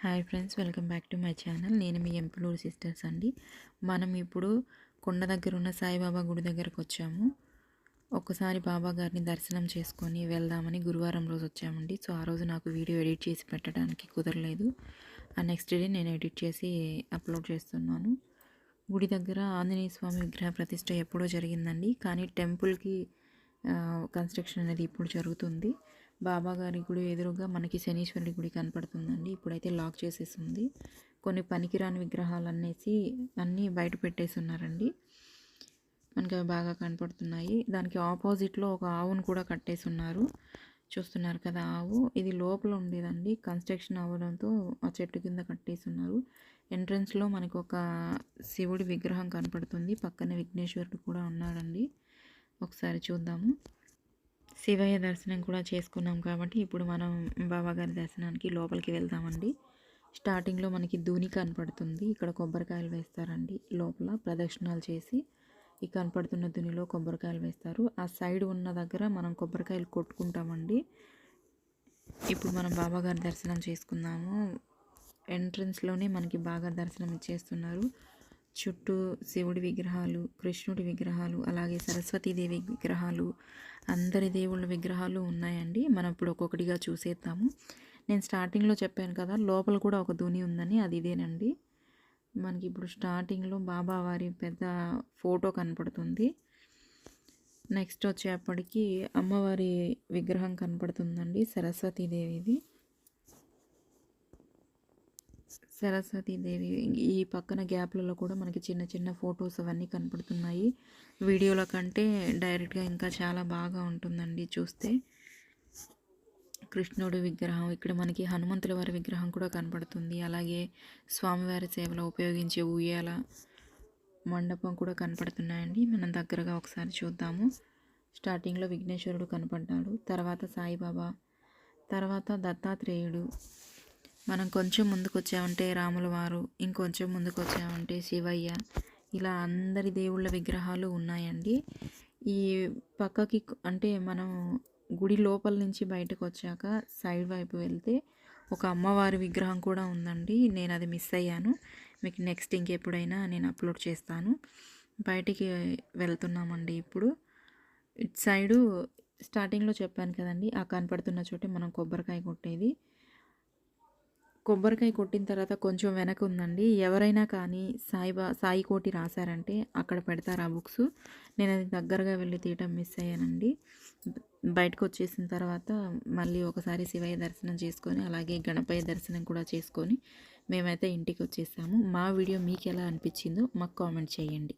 Hi friends, welcome back to my channel. నేను మీ ఎంపులూరు sisters అండి. మనం ఇప్పుడు కొండ దగ్గర ఉన్న సాయిబాబా గుడి దగ్గరకు వచ్చాము. ఒక్కసారి బాబా గారిని దర్శనం చేసుకొని వెళ్దామని గురువారం రోజు వచ్చామండి. సో ఆ రోజు నాకు వీడియో ఎడిట్ చేసి పెట్టడానికి కుదరలేదు. ఆ నెక్స్ట్ డే నేను ఎడిట్ చేసి అప్లోడ్ చేస్తున్నాను. గుడి దగ్గర ఆంజనేయ స్వామి విగ్రహ ప్రతిష్ట ఎప్పుడో జరిగిందండి, కానీ టెంపుల్కి కన్స్ట్రక్షన్ అనేది ఇప్పుడు జరుగుతుంది. బాబా గారి గుడి ఎదురుగా మనకి శనీశ్వరుడి గుడి కనపడుతుందండి. ఇప్పుడైతే లాక్ చేసేసింది. కొన్ని పనికిరాని విగ్రహాలు అన్నీ బయట పెట్టేసి ఉన్నారండి. మనకి అవి బాగా కనపడుతున్నాయి. దానికి ఆపోజిట్లో ఒక ఆవును కూడా కట్టేసి ఉన్నారు. చూస్తున్నారు కదా ఆవు, ఇది లోపల ఉండేదండి. కన్స్ట్రక్షన్ అవ్వడంతో ఆ చెట్టు కింద కట్టేసి ఉన్నారు. ఎంట్రన్స్లో మనకు ఒక శివుడి విగ్రహం కనపడుతుంది. పక్కన విఘ్నేశ్వరుడు కూడా ఉన్నాడండి. ఒకసారి చూద్దాము. శివయ్య దర్శనం కూడా చేసుకున్నాం కాబట్టి ఇప్పుడు మనం బాబాగారి దర్శనానికి లోపలికి వెళ్దామండి. స్టార్టింగ్లో మనకి ధూని కనపడుతుంది. ఇక్కడ కొబ్బరికాయలు వేస్తారండి. లోపల ప్రదక్షిణాలు చేసి ఈ కనపడుతున్న ధునిలో కొబ్బరికాయలు వేస్తారు. ఆ సైడ్ ఉన్న దగ్గర మనం కొబ్బరికాయలు కొట్టుకుంటామండి. ఇప్పుడు మనం బాబాగారి దర్శనం చేసుకుందాము. ఎంట్రన్స్లోనే మనకి బాగా దర్శనం ఇచ్చేస్తున్నారు. చుట్టూ శివుడి విగ్రహాలు, కృష్ణుడి విగ్రహాలు, అలాగే సరస్వతీదేవి విగ్రహాలు, అందరి దేవుళ్ళ విగ్రహాలు ఉన్నాయండి. మనం ఇప్పుడు ఒక్కొక్కటిగా చూసేద్దాము. నేను స్టార్టింగ్లో చెప్పాను కదా, లోపల కూడా ఒక ధూని ఉందని, అది ఇదేనండి. మనకి ఇప్పుడు స్టార్టింగ్లో బాబావారి పెద్ద ఫోటో కనపడుతుంది. నెక్స్ట్ వచ్చేప్పటికి అమ్మవారి విగ్రహం కనపడుతుందండి, సరస్వతీదేవిది. సరస్వతీదేవి ఈ పక్కన గ్యాప్లలో కూడా మనకి చిన్న చిన్న ఫొటోస్ అవన్నీ కనపడుతున్నాయి. వీడియోల కంటే డైరెక్ట్గా ఇంకా చాలా బాగా ఉంటుందండి చూస్తే. కృష్ణుడి విగ్రహం, ఇక్కడ మనకి హనుమంతుల వారి విగ్రహం కూడా కనపడుతుంది. అలాగే స్వామివారి సేవలో ఉపయోగించే ఉయ్యాల మండపం కూడా కనపడుతున్నాయండి. మనం దగ్గరగా ఒకసారి చూద్దాము. స్టార్టింగ్లో విఘ్నేశ్వరుడు కనపడ్డాడు, తర్వాత సాయిబాబా, తర్వాత దత్తాత్రేయుడు. మనం కొంచెం ముందుకు వచ్చామంటే రాముల వారు, ఇంకొంచెం ముందుకు వచ్చామంటే శివయ్య, ఇలా అందరి దేవుళ్ళ విగ్రహాలు ఉన్నాయండి. ఈ పక్కకి అంటే మనం గుడి లోపల నుంచి బయటకు వచ్చాక సైడ్ వైపు వెళ్తే ఒక అమ్మవారి విగ్రహం కూడా ఉందండి. నేను అది మిస్ అయ్యాను. మీకు నెక్స్ట్ ఇంకెప్పుడైనా నేను అప్లోడ్ చేస్తాను. బయటికి వెళ్తున్నామండి ఇప్పుడు. ఇటు సైడు స్టార్టింగ్లో చెప్పాను కదండి, ఆ కనపడుతున్న చోటే మనం కొబ్బరికాయ కొట్టేది. కొబ్బరికాయ కొట్టిన తర్వాత కొంచెం వెనక ఉందండి. ఎవరైనా కానీ సాయి కోటి రాశారంటే అక్కడ పెడతారు ఆ బుక్స్. నేను అది దగ్గరగా వెళ్ళి తీయటం మిస్ అయ్యానండి. బయటకు వచ్చేసిన తర్వాత మళ్ళీ ఒకసారి శివయ్య దర్శనం చేసుకొని, అలాగే గణపయ్య దర్శనం కూడా చేసుకొని మేమైతే ఇంటికి వచ్చేసాము. మా వీడియో మీకు ఎలా అనిపించిందో మాకు కామెంట్ చేయండి.